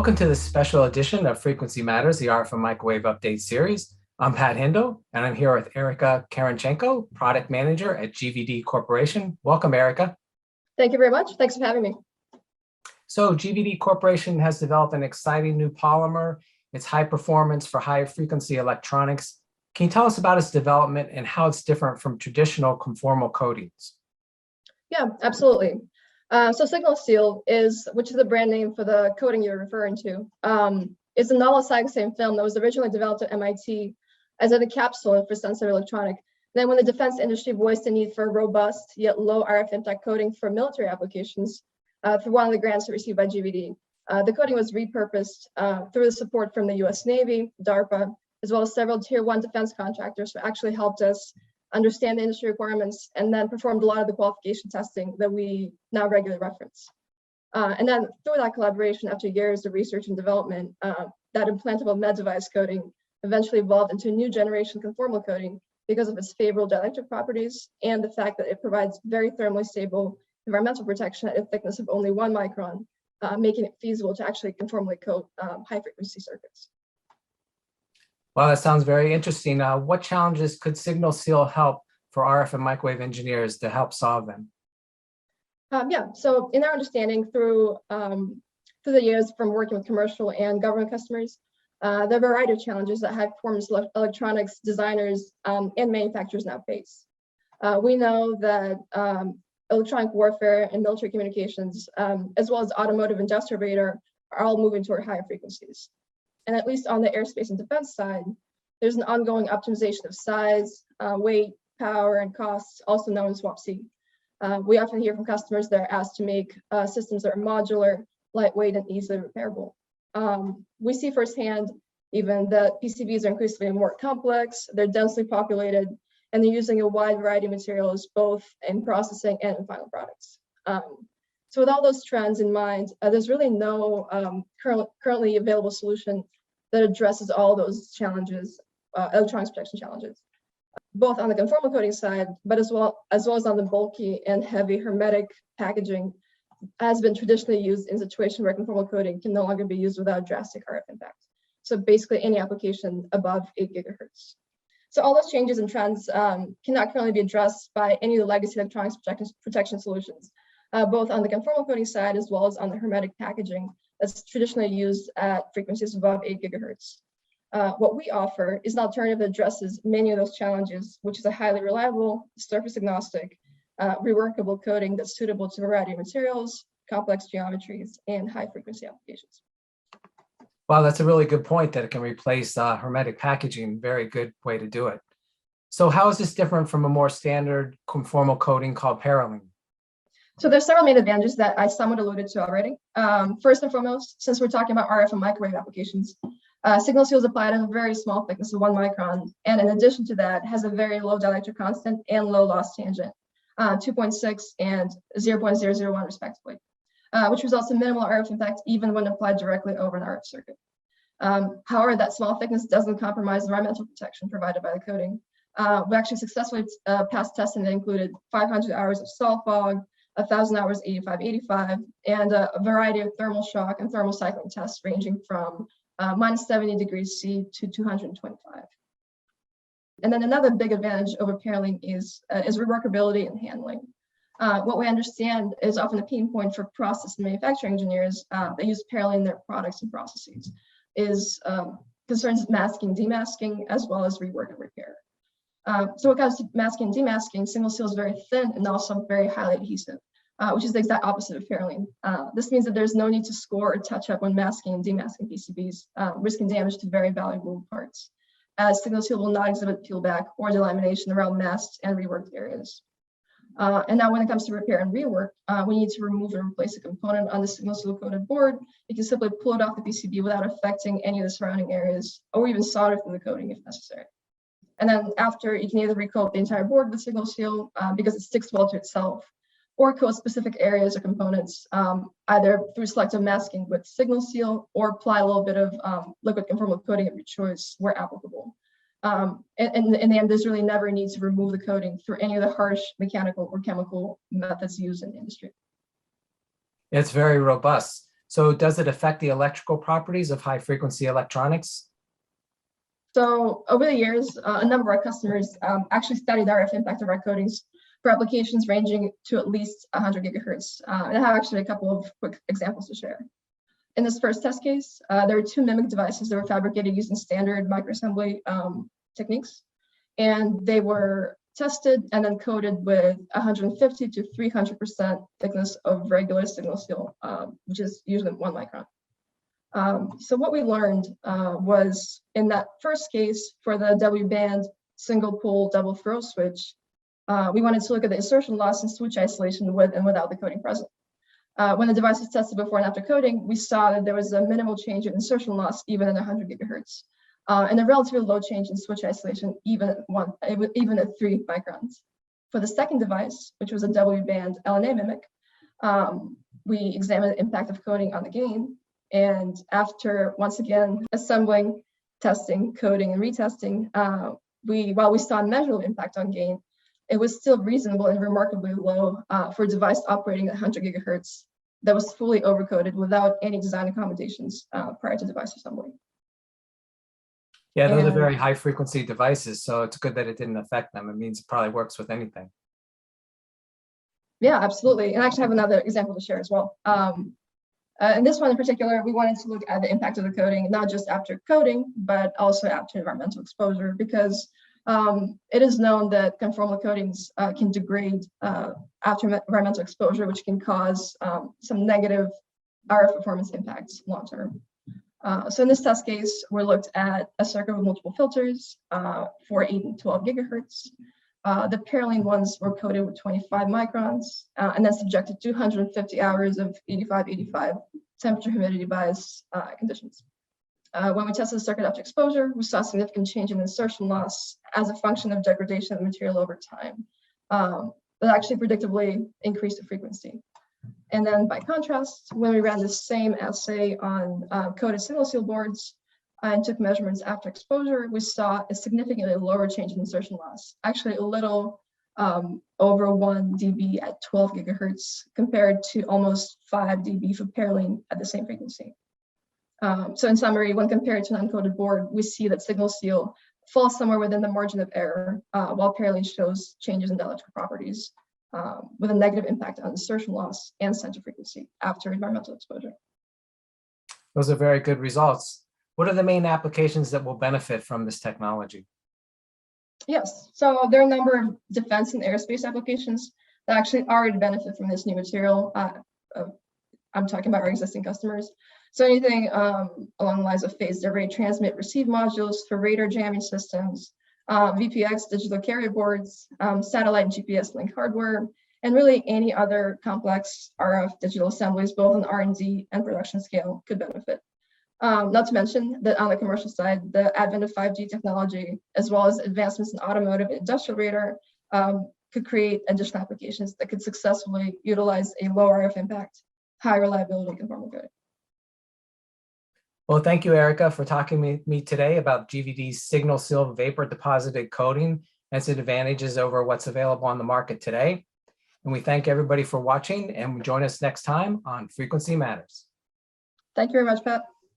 Welcome to this special edition of Frequency Matters, the RF and Microwave Update Series. I'm Pat Hindle, and I'm here with Erica Karanchenko, Product Manager at GVD Corporation. Welcome, Erica. Thank you very much. Thanks for having me. So GVD Corporation has developed an exciting new polymer. It's high performance for high frequency electronics. Can you tell us about its development and how it's different from traditional conformal coatings? Yeah, absolutely. So Signal Seal which is the brand name for the coating you're referring to, is a novel silicone film that was originally developed at MIT as a capsule for sensitive electronic. Then when the defense industry voiced the need for a robust yet low RF impact coating for military applications through one of the grants received by GVD, the coating was repurposed through the support from the US Navy, DARPA, as well as several tier 1 defense contractors who actually helped us understand the industry requirements, and then performed a lot of the qualification testing that we now regularly reference. And then through that collaboration, after years of research and development, that implantable med device coating eventually evolved into a new generation conformal coating because of its favorable dielectric properties and the fact that it provides very thermally stable environmental protection at a thickness of only 1 micron, making it feasible to actually conformally coat high frequency circuits. Well, that sounds very interesting. What challenges could Signal Seal help for RF and microwave engineers to help solve them? So in our understanding through the years from working with commercial and government customers, there are a variety of challenges that high performance electronics designers and manufacturers now face. We know that electronic warfare and military communications, as well as automotive industrial radar, are all moving toward higher frequencies. And at least on the aerospace and defense side, there's an ongoing optimization of size, weight, power, and costs, also known as SWaP-C. We often hear from customers that are asked to make systems that are modular, lightweight, and easily repairable. We see firsthand even that PCBs are increasingly more complex, they're densely populated, and they're using a wide variety of materials, both in processing and in final products. So with all those trends in mind, there's really no currently available solution that addresses all those challenges, electronics protection challenges, both on the conformal coating side, but as well as on the bulky and heavy hermetic packaging has been traditionally used in situations where conformal coating can no longer be used without drastic RF impact. So basically any application above 8 gigahertz. So all those changes and trends cannot currently be addressed by any of the legacy electronics protection solutions, both on the conformal coating side as well as on the hermetic packaging that's traditionally used at frequencies above 8 gigahertz. What we offer is an alternative that addresses many of those challenges, which is a highly reliable, surface agnostic, reworkable coating that's suitable to a variety of materials, complex geometries, and high frequency applications. Wow, that's a really good point that it can replace hermetic packaging. Very good way to do it. So how is this different from a more standard conformal coating called Parylene? So there's several main advantages that I somewhat alluded to already. First and foremost, since we're talking about RF and microwave applications, Signal Seal is applied at a very small thickness of 1 micron, and in addition to that, has a very low dielectric constant and low loss tangent, 2.6 and 0.001 respectively, which results in minimal RF impact even when applied directly over an RF circuit. However, that small thickness doesn't compromise the environmental protection provided by the coating. We actually successfully passed testing that included 500 hours of salt fog, 1,000 hours 85-85, and a variety of thermal shock and thermal cycling tests ranging from minus 70 degrees C to 225. And then another big advantage over Parylene is reworkability and handling. What we understand is often a pain point for process and manufacturing engineers that use Parylene in their products and processes is concerns with masking, demasking, as well as rework and repair. So when it comes to masking and demasking, Signal Seal is very thin and also very highly adhesive, which is the exact opposite of Parylene. This means that there's no need to score or touch up when masking and demasking PCBs, risking damage to very valuable parts, as Signal Seal will not exhibit peel back or delamination around masked and reworked areas. And now when it comes to repair and rework, we need to remove and replace a component on the Signal Seal coated board. You can simply pull it off the PCB without affecting any of the surrounding areas, or even solder through the coating if necessary. And then after, you can either recoat the entire board with Signal Seal because it sticks well to itself, or coat specific areas or components, either through selective masking with Signal Seal or apply a little bit of liquid conformal coating of your choice where applicable. And in the end, there's really never a need to remove the coating through any of the harsh mechanical or chemical methods used in the industry. It's very robust. So does it affect the electrical properties of high frequency electronics? So over the years, a number of customers actually studied the RF impact of our coatings for applications ranging to at least 100 gigahertz. And I have actually a couple of quick examples to share. In this first test case, there were two MMIC devices that were fabricated using standard microassembly techniques. And they were tested and then coated with 150 to 300% thickness of regular signal steel, which is usually 1 micron. So what we learned was in that first case for the W band single pole double throw switch, we wanted to look at the insertion loss and switch isolation with and without the coating present. When the device was tested before and after coating, we saw that there was a minimal change in insertion loss even at 100 gigahertz, and a relatively low change in switch isolation even at 3 microns. For the second device, which was a W band LNA MMIC, we examined the impact of coating on the gain. And after, once again, assembling, testing, coding, and retesting, while we saw a measurable impact on gain, it was still reasonable and remarkably low for a device operating at 100 gigahertz that was fully overcoated without any design accommodations prior to device assembly. Yeah, those are very high frequency devices, so it's good that it didn't affect them. It means it probably works with anything. Yeah, absolutely. And I actually have another example to share as well. In this one in particular, we wanted to look at the impact of the coating, not just after coating, but also after environmental exposure, because it is known that conformal coatings can degrade after environmental exposure, which can cause some negative RF performance impacts long term. So in this test case, we looked at a circuit with multiple filters for 8 and 12 gigahertz. The Parylene ones were coated with 25 microns and then subjected to 250 hours of 85 temperature humidity bias conditions. When we tested the circuit after exposure, we saw significant change in insertion loss as a function of degradation of the material over time. That actually predictably increased the frequency. And then by contrast, when we ran the same assay on coated single seal boards and took measurements after exposure, we saw a significantly lower change in insertion loss, actually a little over 1 dB at 12 gigahertz compared to almost 5 dB for Parylene at the same frequency. So in summary, when compared to an uncoated board, we see that signal seal falls somewhere within the margin of error, while Parylene shows changes in the electrical properties with a negative impact on insertion loss and center frequency after environmental exposure. Those are very good results. What are the main applications that will benefit from this technology? Yes, so there are a number of defense and aerospace applications that actually already benefit from this new material. I'm talking about our existing customers. So anything along the lines of phased array transmit receive modules for radar jamming systems, VPX digital carrier boards, satellite and GPS link hardware, and really any other complex RF digital assemblies, both on R&D and production scale, could benefit. Not to mention that on the commercial side, the advent of 5G technology, as well as advancements in automotive and industrial radar, could create additional applications that could successfully utilize a low RF impact, high reliability conformal coating. Well, thank you, Erica, for talking to me today about GVD's signal seal vapor deposited coating and its advantages over what's available on the market today. And we thank everybody for watching, and join us next time on Frequency Matters. Thank you very much, Pat.